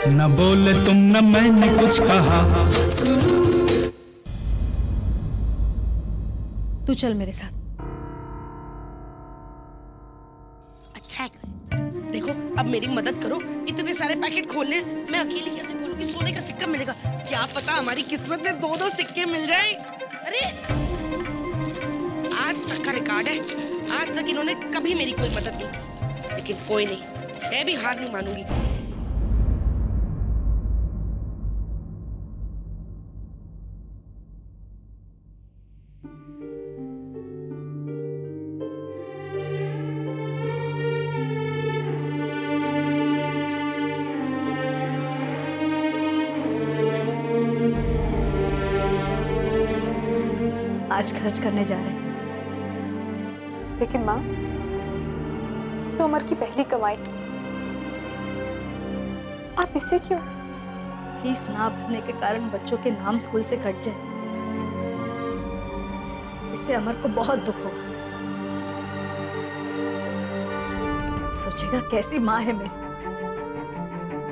न बोले तुम न मैंने कुछ कहा। तू चल मेरे साथ। अच्छा है, देखो अब मेरी मदद करो, इतने सारे पैकेट खोलने मैं अकेली कैसे खोलूंगी? सोने का सिक्का मिलेगा, क्या पता हमारी किस्मत में दो दो सिक्के मिल जाए। अरे आज तक का रिकॉर्ड है, आज तक इन्होंने कभी मेरी कोई मदद नहीं की, लेकिन कोई नहीं, मैं भी हार नहीं मानूंगी। आज खर्च करने जा रहे हैं। लेकिन माँ, ये तो अमर की पहली कमाई, आप इससे क्यों? फीस ना भरने के कारण बच्चों के नाम स्कूल से कट जाए, इससे अमर को बहुत दुख होगा। सोचेगा कैसी माँ है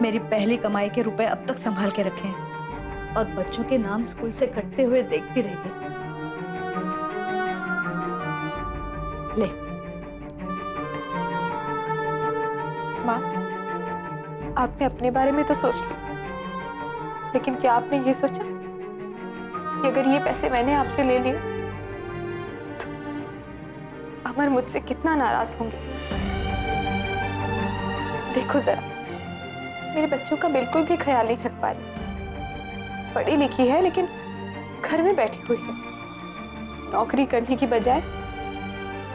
मेरी पहली कमाई के रुपए अब तक संभाल के रखे हैं और बच्चों के नाम स्कूल से कटते हुए देखती रह गई। ले माँ, आपने अपने बारे में तो सोच लिया, लेकिन क्या आपने ये सोचा कि अगर ये पैसे मैंने आपसे ले लिए तो अमर मुझसे कितना नाराज होंगे? देखो जरा, मेरे बच्चों का बिल्कुल भी ख्याल नहीं रख पा रही। पढ़ी लिखी है लेकिन घर में बैठी हुई है, नौकरी करने की बजाय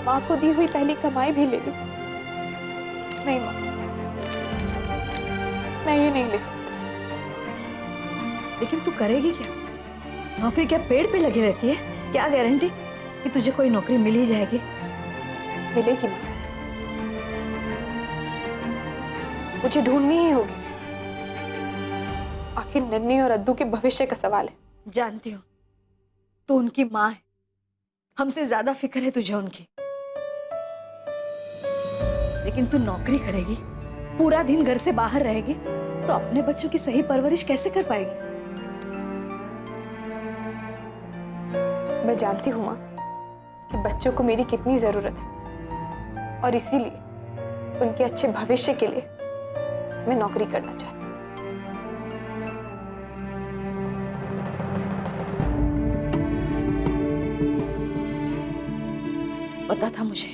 माँ को दी हुई पहली कमाई भी ले ली। नहीं माँ, मैं ये नहीं ले सकती। लेकिन तू करेगी क्या? नौकरी क्या पेड़ पे लगी रहती है? क्या गारंटी कि तुझे कोई नौकरी मिल ही जाएगी? मिलेगी माँ, मुझे ढूंढनी ही होगी। आखिर नन्ही और अद्दू के भविष्य का सवाल है। जानती हूँ तू उनकी माँ है, हमसे ज्यादा फिक्र है तुझे उनकी, लेकिन तू नौकरी करेगी, पूरा दिन घर से बाहर रहेगी तो अपने बच्चों की सही परवरिश कैसे कर पाएगी? मैं जानती हूँ माँ कि बच्चों को मेरी कितनी जरूरत है और इसीलिए उनके अच्छे भविष्य के लिए मैं नौकरी करना चाहती हूँ। पता था मुझे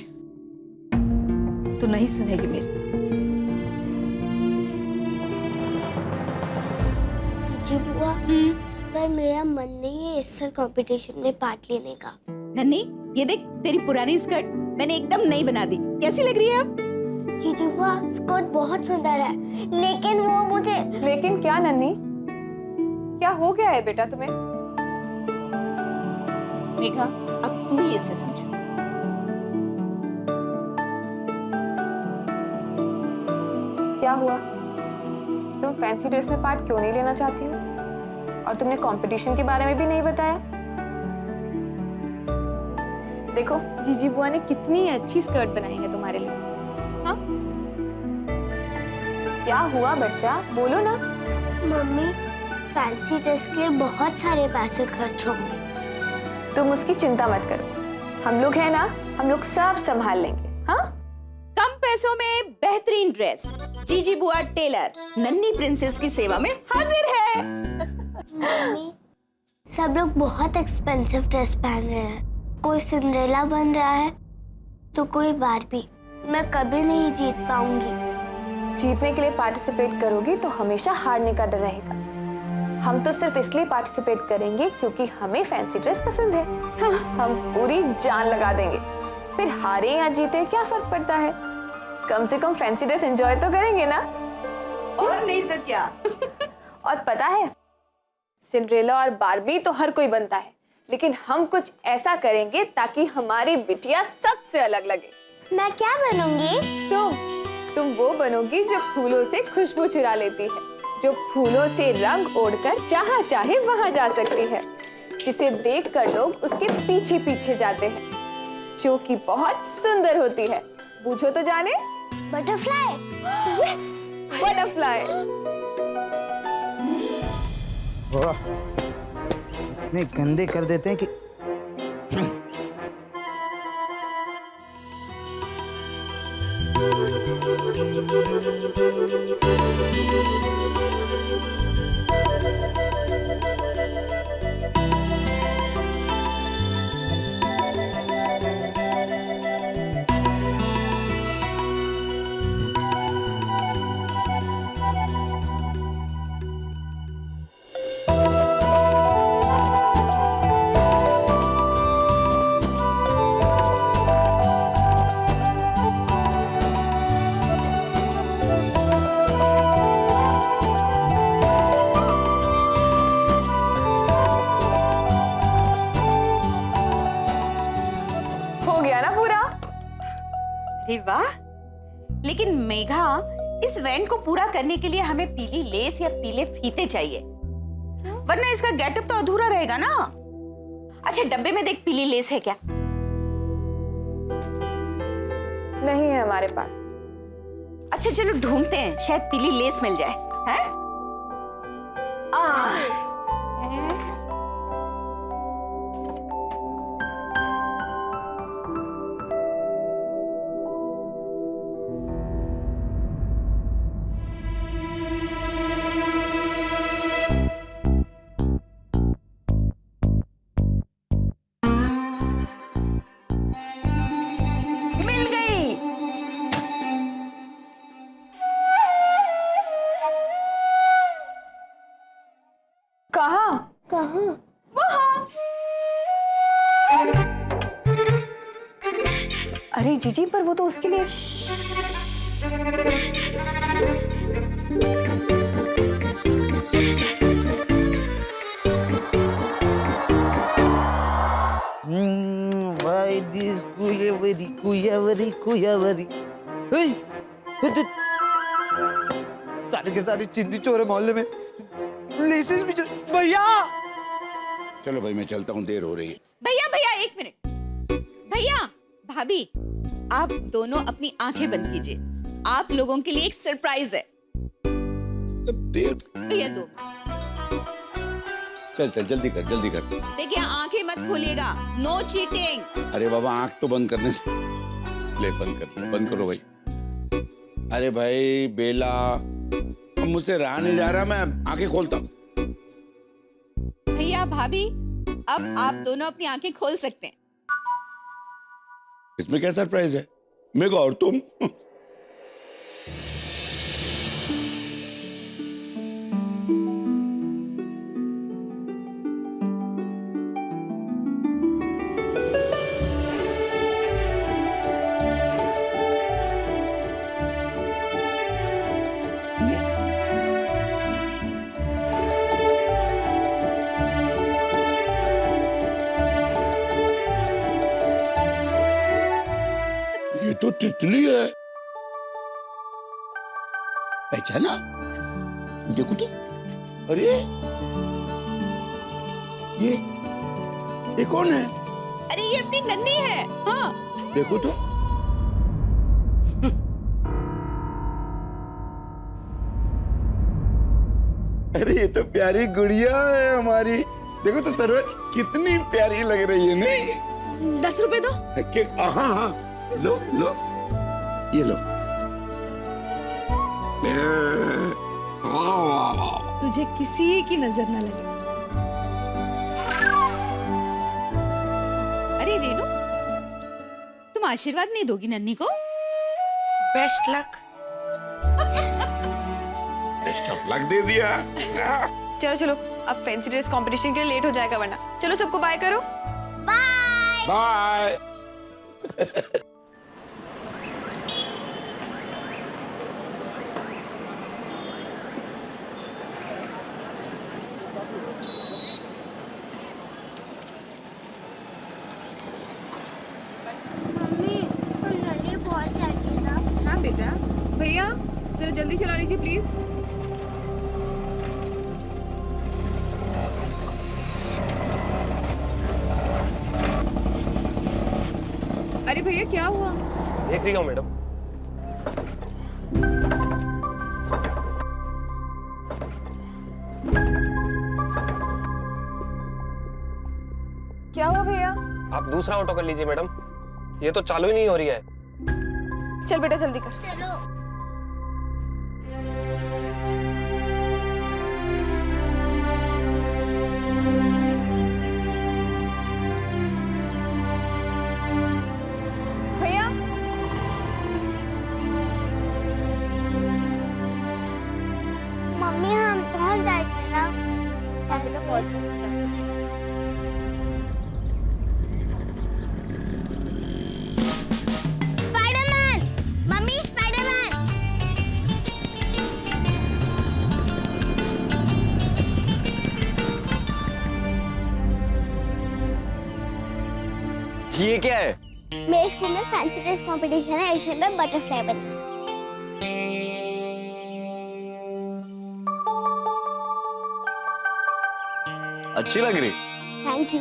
तू नहीं सुनेगी मेरी। जीजी बुआ, पर मेरा मन नहीं है इस साल कंपटीशन में पार्ट लेने का। नन्ही, ये देख तेरी पुरानी स्कर्ट मैंने एकदम नई बना दी, कैसी लग रही है अब? जीजी बुआ, स्कर्ट बहुत सुंदर है, लेकिन वो मुझे। लेकिन क्या नन्ही, क्या हो गया है बेटा तुम्हें? मेघा, अब तू ही इसे समझा। क्या हुआ? तुम फैंसी ड्रेस में पार्ट क्यों नहीं लेना चाहती हो? और तुमने कंपटीशन के बारे में भी नहीं बताया। देखो, जीजी बुआ ने कितनी अच्छी स्कर्ट बनाई है तुम्हारे लिए। हाँ? क्या हुआ बच्चा, बोलो ना। मम्मी, फैंसी ड्रेस के लिए बहुत सारे पैसे खर्च होंगे। तुम उसकी चिंता मत करो, हम लोग हैं ना, हम लोग सब संभाल लेंगे। हाँ? कम पैसों में बेहतरीन ड्रेस, जीजी बुआ टेलर नन्ही प्रिंसेस की सेवा में हाजिर है। मम्मी, सब लोग बहुत एक्सपेंसिव ड्रेस पहन रहे हैं, कोई सिंड्रेला बन रहा है तो कोई बार्बी। मैं कभी नहीं जीत पाऊंगी। जीतने के लिए पार्टिसिपेट करोगी तो हमेशा हारने का डर रहेगा। हम तो सिर्फ इसलिए पार्टिसिपेट करेंगे क्योंकि हमें फैंसी ड्रेस पसंद है। हम पूरी जान लगा देंगे, फिर हारे या जीते क्या फर्क पड़ता है? कम से कम फैंसी ड्रेस एंजॉय तो करेंगे ना। और नहीं तो क्या। और पता है, सिंड्रेला और बार्बी तो हर कोई बनता है, लेकिन हम कुछ ऐसा करेंगे ताकि हमारी बिटिया सबसे अलग लगे। मैं क्या बनूंगी? तुम वो बनोगी जो फूलों से खुशबू चुरा लेती है, जो फूलों से रंग ओढ़कर जहाँ चाहे वहां जा सकती है, जिसे देखकर लोग उसके पीछे पीछे जाते हैं, जो कि बहुत सुंदर होती है। पूछो तो जाने। बटरफ्लाई। Yes, butterfly. वाह, इतने गंदे कर देते हैं कि हो गया ना पूरा? अरे वाह, लेकिन मेघा, इस इवेंट को पूरा करने के लिए हमें पीली लेस या पीले फीते चाहिए, वरना इसका गेटअप तो अधूरा रहेगा ना। अच्छा, डब्बे में देख, पीली लेस है क्या? नहीं है हमारे पास। अच्छा चलो ढूंढते हैं, शायद पीली लेस मिल जाए। हैं? मिल गई। कहाँ? कहाँ? अरे जीजी, पर वो तो उसके लिए। Why this कुयावरी? सारे के सारे चिंदी चोर है मोहल्ले में। लेसेस भी भैया। चलो भाई, मैं चलता हूँ, देर हो रही है। भैया भैया, एक मिनट। भैया भाभी, आप दोनों अपनी आंखें बंद कीजिए, आप लोगों के लिए एक सरप्राइज है। तब देर। भैया दो। चल चल, जल्दी कर, जल्दी कर। देखिए, आंखें मत खोलिएगा, नो चीटिंग। अरे बाबा, आंख तो बंद करने से। ले, बंद करो भाई। अरे भाई बेला, अब मुझसे रहा नहीं जा रहा, मैं आंखें खोलता हूँ। भैया भाभी, अब आप दोनों अपनी आंखें खोल सकते हैं। इसमें क्या सरप्राइज है? मेघा और तुम। ये तो तितली है। पहचाना? देखो तो। अरे ये कौन है? अरे ये अपनी नन्ही है। हाँ, देखो तो। अरे ये तो प्यारी गुड़िया है हमारी। देखो तो सरोज, कितनी प्यारी लग रही है। नहीं, 10 रुपए दो। हाँ हाँ, लो लो, ये लो। तुझे किसी की नजर ना लगे। अरे रेनू, तुम आशीर्वाद नहीं दोगी नन्ही को? Best luck. Best of luck दे दिया। चलो चलो, अब फैंसी ड्रेस कंपटीशन के लिए लेट हो जाएगा वरना। चलो सबको बाय करो। बाय। मम्मी, नली बहुत चाहिए ना। हाँ बेटा। भैया जरा जल्दी चला लीजिए प्लीज। अरे भैया क्या हुआ? देख रही हूँ मैडम। क्या हुआ भैया? आप दूसरा ऑटो कर लीजिए मैडम, ये तो चालू ही नहीं हो रही है। चल बेटा जल्दी कर। चलो। भैया मम्मी हम पहुंच जाएंगे ना? बेटा पहुंच जाए। Spiderman, mummy Spiderman. ये क्या है? मेरे स्कूल में फैंसी ड्रेस कंपटीशन है, इसलिए मैं बटरफ्लाई बनी। अच्छी लग रही। Thank you.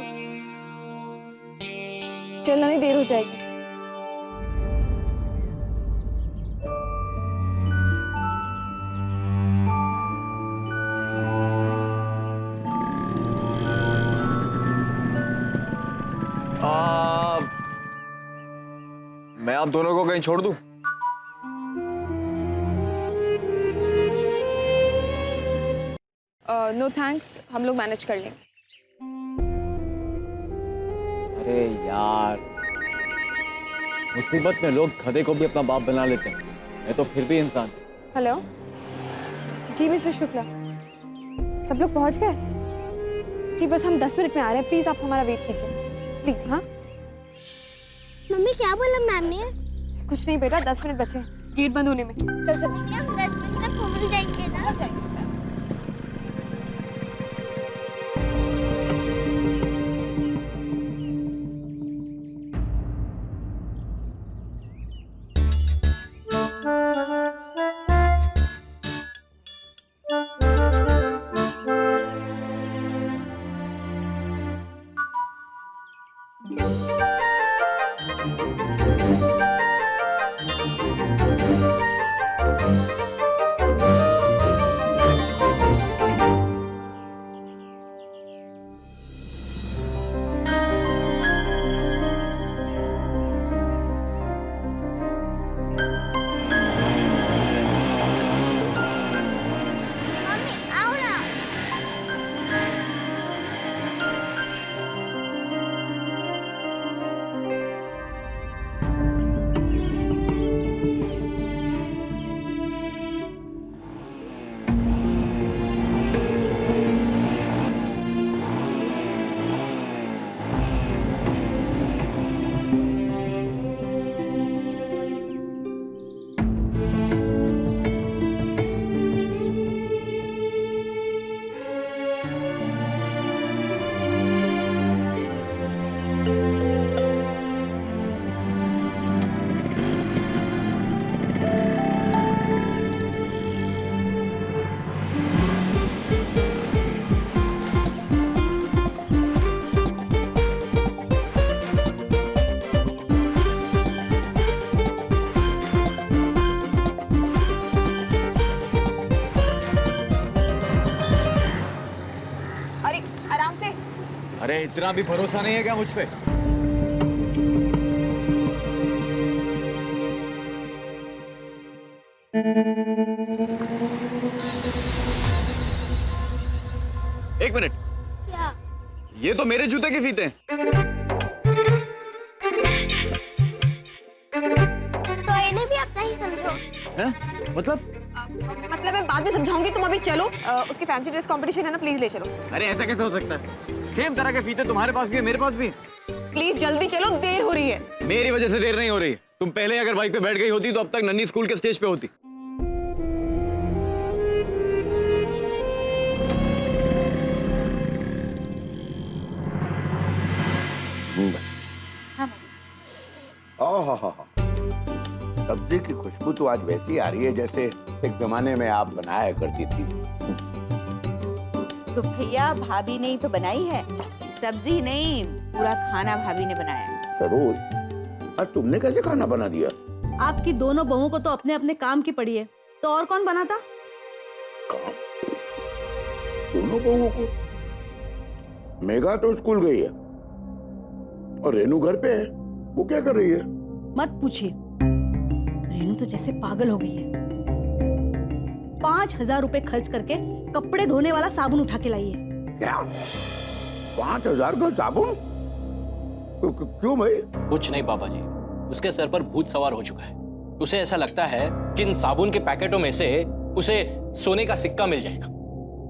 चलना नहीं, देर हो जाएगी। मैं आप दोनों को कहीं छोड़ दूं? नो थैंक्स, हम लोग मैनेज कर लेंगे। अरे यार, मुसीबत में लोग गधे को भी अपना बाप बना लेते हैं, मैं तो फिर भी इंसान। हेलो जी मिस्टर शुक्ला, सब लोग पहुंच गए? जी बस हम 10 मिनट में आ रहे हैं, प्लीज आप हमारा वेट कीजिए प्लीज। हाँ मम्मी क्या बोला मैम ने? कुछ नहीं बेटा, 10 मिनट बचे हैं गेट बंद होने में। चल चल। मम्मी हम 10 मिनट में पहुंच जाएंगे ना? अरे इतना भी भरोसा नहीं है क्या मुझ पे? एक मिनट, क्या? ये तो मेरे जूते के फीते हैं। तो इन्हें भी अपना ही समझो। हैं? मतलब मैं बाद में समझाऊंगी, तुम अभी चलो। उसकी फैंसी ड्रेस कंपटीशन है ना, प्लीज ले चलो। अरे ऐसा कैसे हो सकता है? सेम तरह के फीते तुम्हारे पास भी है, मेरे पास भी है। प्लीज जल्दी चलो, देर हो रही है। मेरी वजह से देर नहीं हो रही। तुम पहले अगर बाइक पे बैठ गई होती तो अब तक नन्ही स्कूल के स्टेज पे होती। ओह, सब्जी की खुशबू तो आज वैसी आ रही है जैसे एक जमाने में आप बनाया करती थी। तो भैया भाभी ने ही तो बनाई है, सब्जी नहीं, पूरा खाना भाभी ने बनाया। जरूर। और तुमने कैसे खाना बना दिया? आपकी दोनों बहुओं को तो अपने अपने काम की पड़ी है, तो और कौन बनाता? काम? दोनों बहुओं को? मेघा तो स्कूल गई है, और रेनू घर पे है, वो क्या कर रही है? मत पूछिए, रेनू तो जैसे पागल हो गई है। 5,000 रुपए खर्च करके कपड़े धोने वाला साबुन उठा के लाई है। क्या? 5,000 का साबुन? क्यों भाई? कुछ नहीं पापा जी, उसके सर पर भूत सवार हो चुका है। उसे ऐसा लगता है कि इन साबुन के पैकेटों में से उसे सोने का सिक्का मिल जाएगा,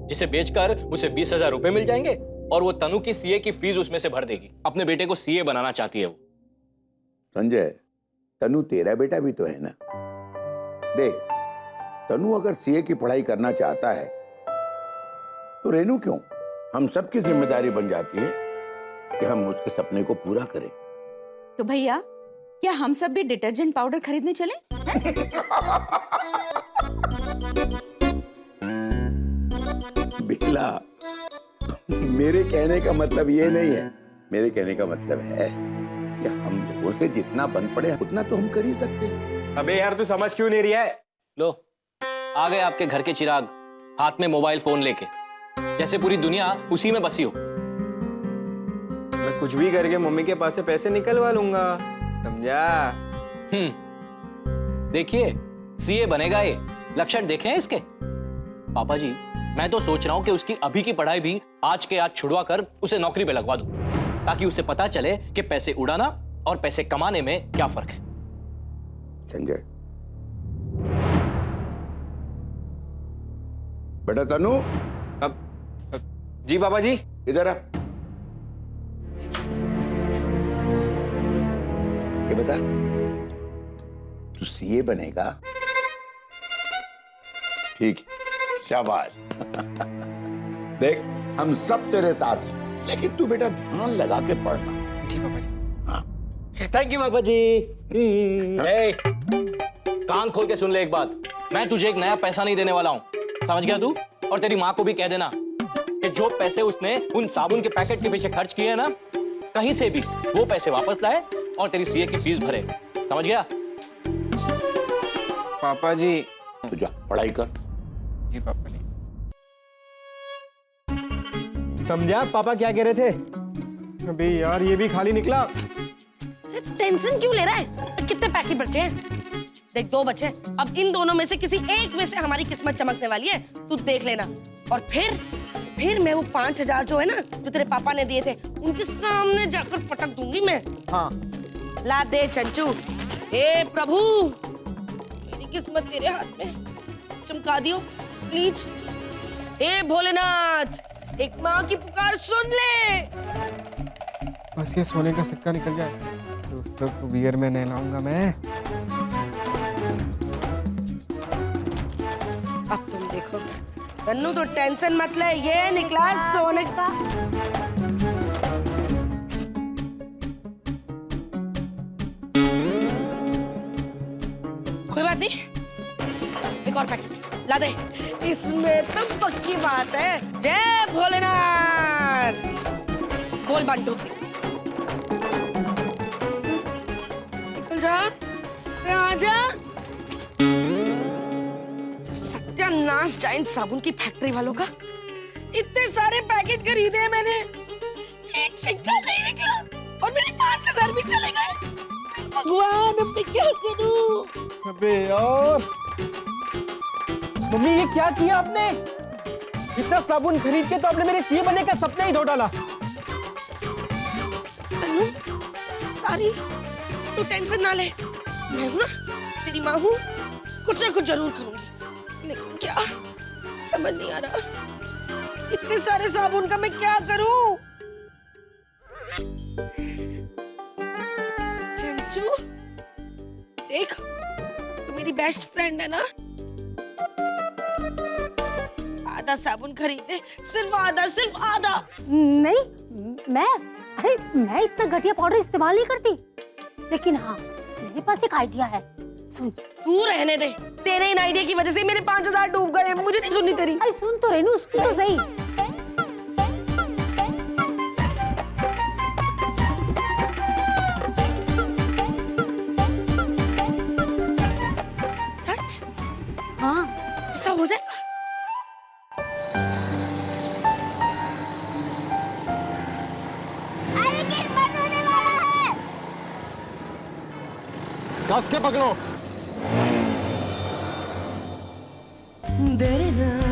जिसे बेचकर उसे 20,000 रुपए मिल जाएंगे और वो तनु की सीए की फीस उसमें से भर देगी। अपने बेटे को सीए बनाना चाहती है वो। संजय, तनु तेरा बेटा भी तो है ना। देख, तनु अगर सीए की पढ़ाई करना चाहता है तो रेनू क्यों? हम सबकी जिम्मेदारी बन जाती है कि हम उसके सपने को पूरा करें। तो भैया, क्या हम सब भी डिटर्जेंट पाउडर खरीदने चले? बेला, मेरे कहने का मतलब ये नहीं है। मेरे कहने का मतलब है कि हम लोगों से जितना बन पड़े उतना तो हम कर ही सकते हैं। अबे यार, तू समझ क्यों नहीं रही है? लो, आ गए आपके घर के चिराग, हाथ में मोबाइल फोन लेके, जैसे पूरी दुनिया उसी में बसी हो। मैं कुछ भी करके मम्मी के पास से पैसे निकलवा लूंगा, समझा? देखिए, सीए बनेगा ये, लक्षण देखे हैं इसके? पापा जी, मैं तो सोच रहा हूं कि उसकी अभी की पढ़ाई भी आज के आज छुड़वा कर उसे नौकरी पे लगवा दूं, ताकि उसे पता चले कि पैसे उड़ाना और पैसे कमाने में क्या फर्क है। संजय, बेटा तनु, अब जी पापा जी। इधर आ। ये बता, तू सीए बनेगा? ठीक है, शाबाश। देख, हम सब तेरे साथ हैं, लेकिन तू बेटा ध्यान लगा के पढ़ना। जी पापा जी। हाँ, थैंक यू पापा जी। ए, कान खोल के सुन ले एक बात, मैं तुझे एक नया पैसा नहीं देने वाला हूं, समझ गया तू? और तेरी माँ को भी कह देना कि जो पैसे उसने उन साबुन के पैकेट के पीछे खर्च किए हैं ना, कहीं से भी वो पैसे वापस लाए और तेरी सीए की फीस भरे, समझ गया? पापा जी। तू जा पढ़ाई कर। जी पापा जी। समझा पापा क्या कह रहे थे? अबे यार, ये भी खाली निकला। टेंशन क्यों ले रहा है? कितने पैकेट बचे हैं? देख, 2 बचे। अब इन दोनों में से किसी एक में से हमारी किस्मत चमकने वाली है, तू देख लेना। और फिर मैं वो 5,000 जो है ना, जो तेरे पापा ने दिए थे, उनके सामने जाकर पटक दूंगी मैं। हाँ। ला दे चंचू। हे प्रभु, मेरी किस्मत तेरे हाथ में, चमका दियो प्लीज। हे भोलेनाथ, एक माँ की पुकार सुन ले। बस ये सोने का सिक्का निकल जाए, दोस्तों को बियर में नहलाऊंगा मैं। अब तुम देखो तन्नू, तो टेंशन मत ले, ये निकला सोने का। कोई बात नहीं, एक और पैकेट ला दे। इसमें तो पक्की बात है। जय भोलेनाथ। बोल बंटू, निकल जा, आजा। सत्यानाश जाए इन साबुन की फैक्ट्री वालों का। इतने सारे पैकेट खरीदे हैं मैंने, एक सिक्का नहीं निकला और मेरे 5,000 भी चले गए। भगवान, अब मैं क्या करूं? अबे यार, मम्मी ये क्या किया आपने? इतना साबुन खरीद के तो आपने मेरे सीए बनने का सपना ही धो डाला। तन्नू, सारी तू टेंशन ना ले, मैं हूं ना, तेरी माँ हूं, कुछ ना कुछ जरूर करूंगी। लेकिन क्या समझ नहीं आ रहा, इतने सारे साबुन का मैं क्या करूं? चंचू, देख, तू मेरी बेस्ट फ्रेंड है ना। आधा साबुन खरीदे, सिर्फ आधा। नहीं, मैं इतना घटिया पाउडर इस्तेमाल नहीं करती, लेकिन हाँ, मेरे पास एक आइडिया है। सुन। तू रहने दे, तेरे इन आइडिया की वजह से मेरे 5,000 डूब गए। मुझे नहीं सुननी तेरी। अरे सुन तो रेनू, सुन तो सही। सच? हाँ, ऐसा हो जाएगा? अरे गेट बंद होने वाला है। कस के पकड़ो। देना